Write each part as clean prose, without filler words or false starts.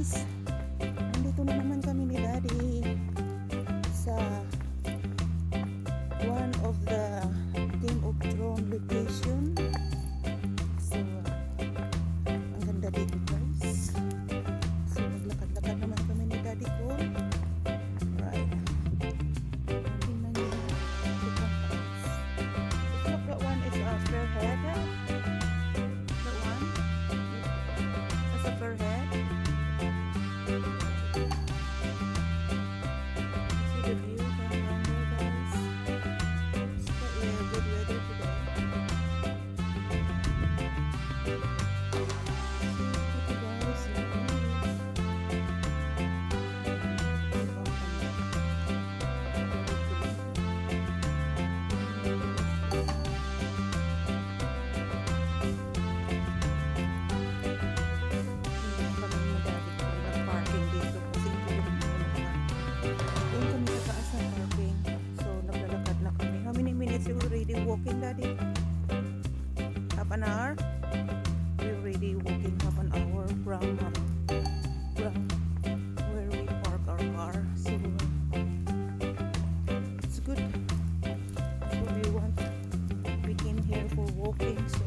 guys, nandito na naman kami ni Daddy sa one of the Game of Thrones location. So, ang ganda dito guys. So, maglakad-lakad naman kami ni Daddy ko. Right. Tingnan niyo. Look that one is a fair head. That one. That's a fair head. See the view from down there guys. It's quite good weather today. See guys, you already walking, Daddy? Half an hour? We're already walking half an hour from where we park our car. So it's good. So we want. We came here for walking. So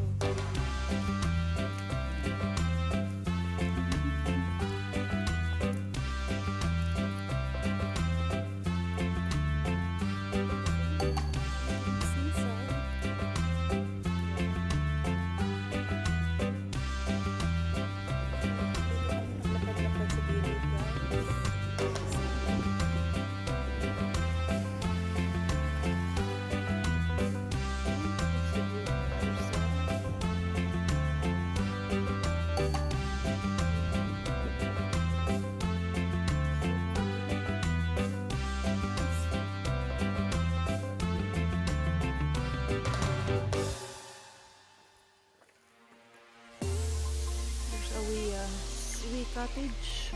Sweet cottage,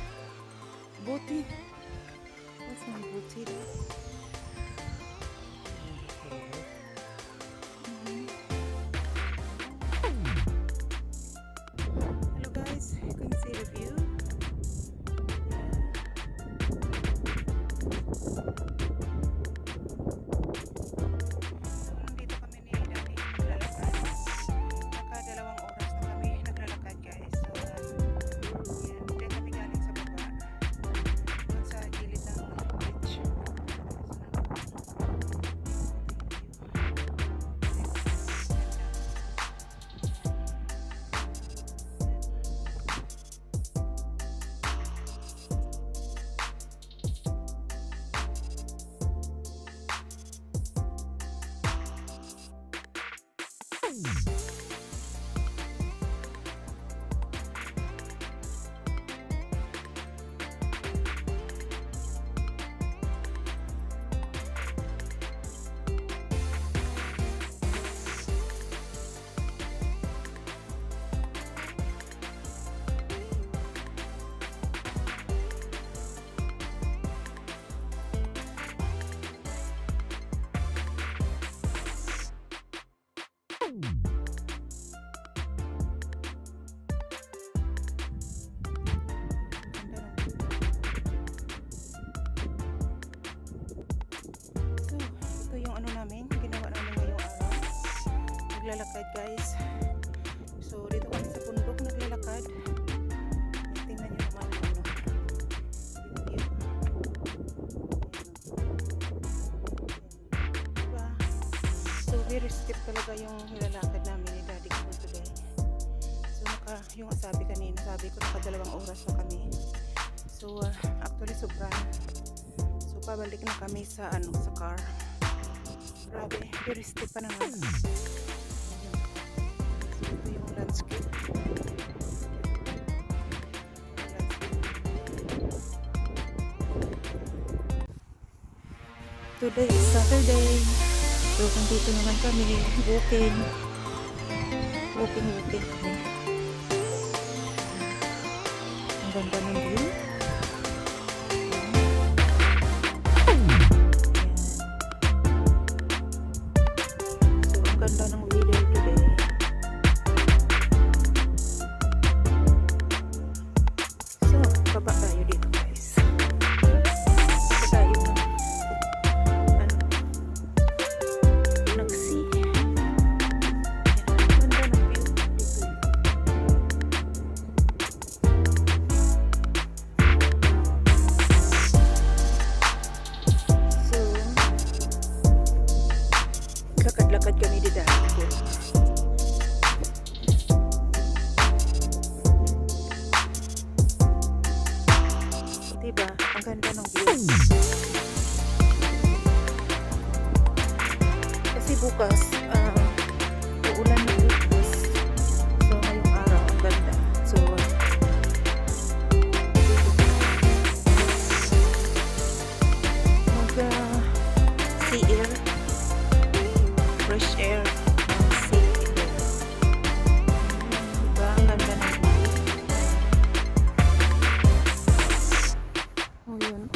boti. What's my boti? Hello guys, you can see the view. Nandito kami ni Daddy naglalakad. Nakadalawang oras na kami naglalakad guys. Naglalakad guys. So dito kami sa bundok naglalakad. Tingnan nyo naman yung view. Diba? So very steep talaga yung nilalakad namin ni Daddy ko today. So yung sabi kanina, sabi ko nakadalawang oras na kami. So actually sobra. So pabalik na kami sa sa car. Grabe, very steep pa naman. Landscape. Today is Saturday. So kung dito naman kami walking. Ang ganda ng view. So ang ganda ng video today. Baba tayo dito guys. Baba tayo ng ano, nag-sea. Ganda ng view dito. So, lakad-lakad kami dito. Diba? Ang ganda ng view. Kasi bukas, uulan na bukas. So, ngayong araw, ang ganda. So, sea air, fresh air, sea air. Diba? Ang ganda ng view. Oh, yun.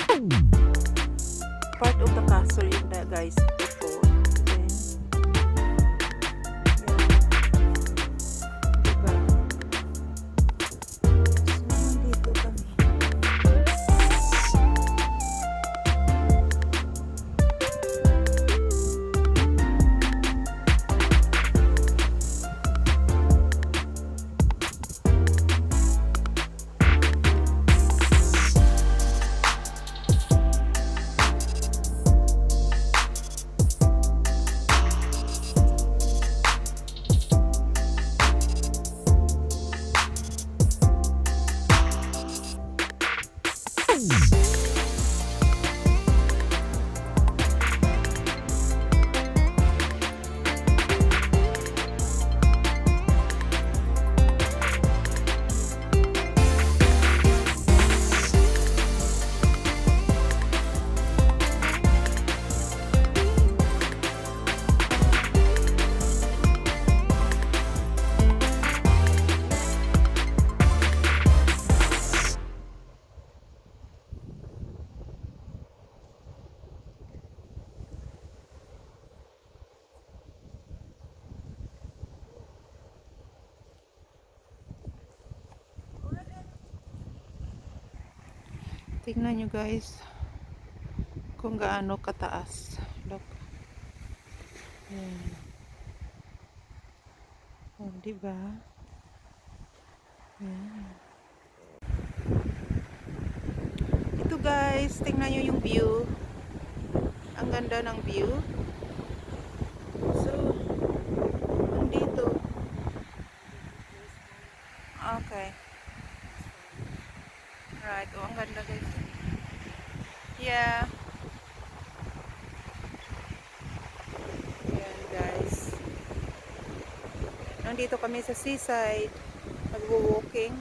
Part of the castle yun na guys. Before. Then, diba? So, nandito kami. Tingnan nyo guys kung gaano kataas. Look. Ayan. Oh, diba? Ayan. Ito guys, tingnan nyo yung view. Ang ganda ng view. So, nandito. Okay. Right. Oh, ang ganda guys. Yeah. Ayan guys. Nandito kami sa seaside. Nagwo-walking.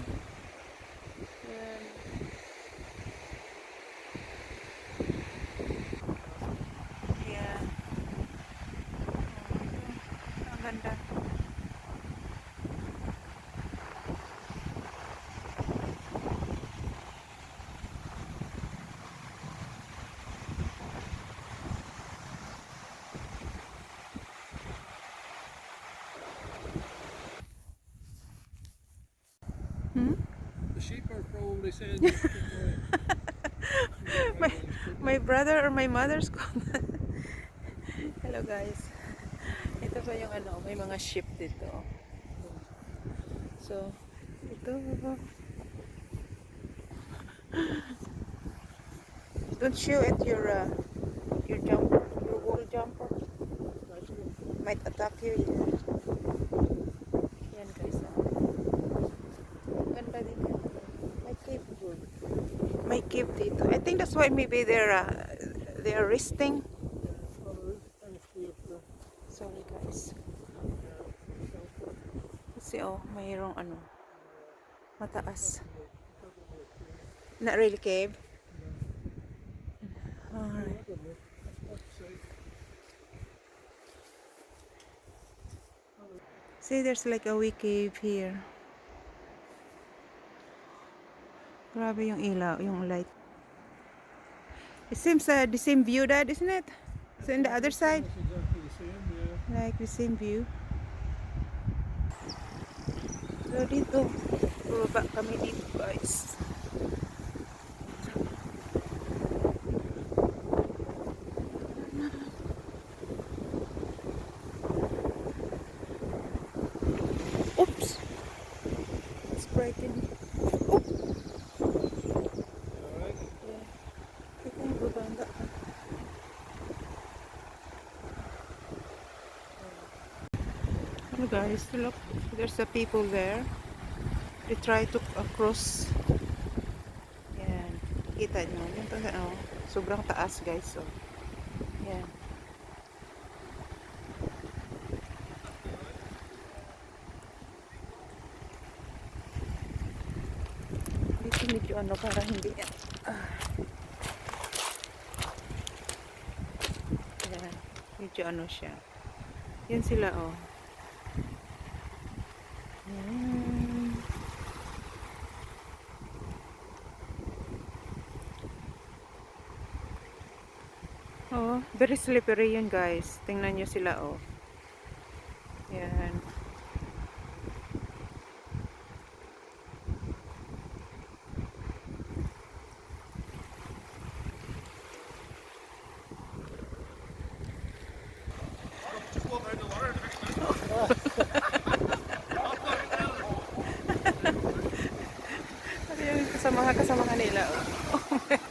Ayan. Ayan. Ang ganda. The sheep are probably saying my brother or my mother's called. Hello guys. Ito pa yung ano, may mga sheep dito. So, ito. Don't show at your jumper, your wall jumper. Might attack you. Yan guys. Ganda din. May cave dito. I think that's why maybe they're resting. Sorry guys. Kasi mayroong ano, mataas. Not really cave. Alright. See, there's like a wee cave here. Grabe yung ilaw, yung light. It seems the same view, Dad, isn't it? So in the other side, It's exactly the same, yeah. like the same view. So dito, baba kami dito guys. Alright. Kita yung bubangga ka. Hello guys, look, there's a people there. They try to cross. Yan, kita nyo. Yan to, oh, sobrang taas guys. So, yan. Dito medyo ano para hindi ah, yan, medyo ano siya. Yan sila oh. Yan. Oh, very slippery yun guys. Tingnan nyo sila oh. Yan. Ano yung kasamahan nila oh. Oh my God.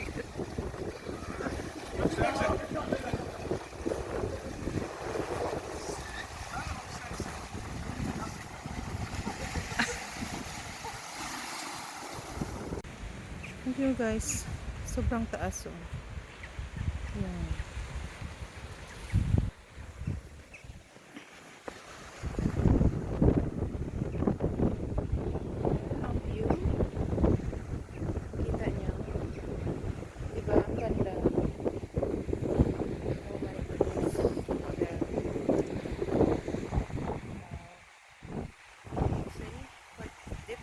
Thank you guys. Sobrang taas oh. Yan. Ang view. Kita nyo. Diba? Ang ganda. Oh my goodness. Oh, there. See? Quite deep.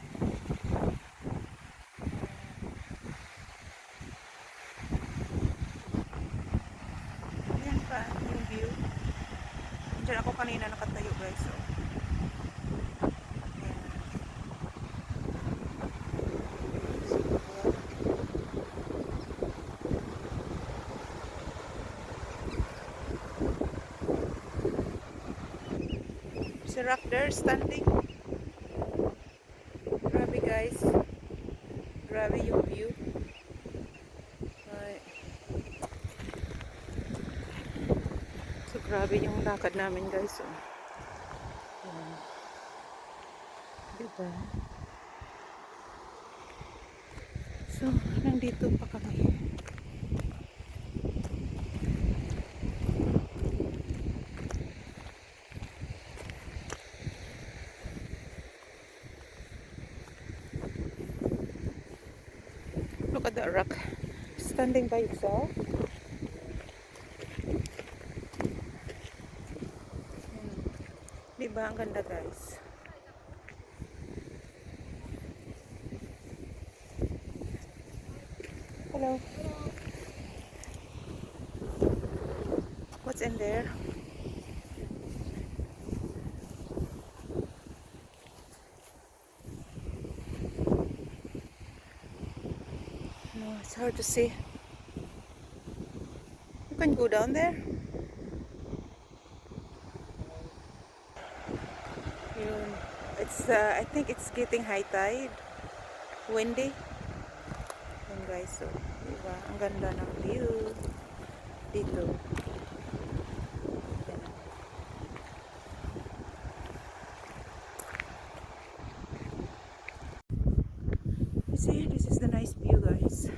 Ayan pa yung view. Diyan ako kanina nakatayo guys. So. Ayan. There's a rock there standing. Grabe guys. Grabe yung view. Ay. So grabe yung lakad namin guys. Oh. Ayan. Diba? So, nandito pa kami. Look at that rock. Standing by itself. Diba? Ang ganda guys. Hello. What's in there? No, it's hard to see. You can go down there. Yun. It's I think it's getting high tide. Windy. Yun guys, so, diba? Ang ganda ng view dito. Yan. You see, this is the nice view guys.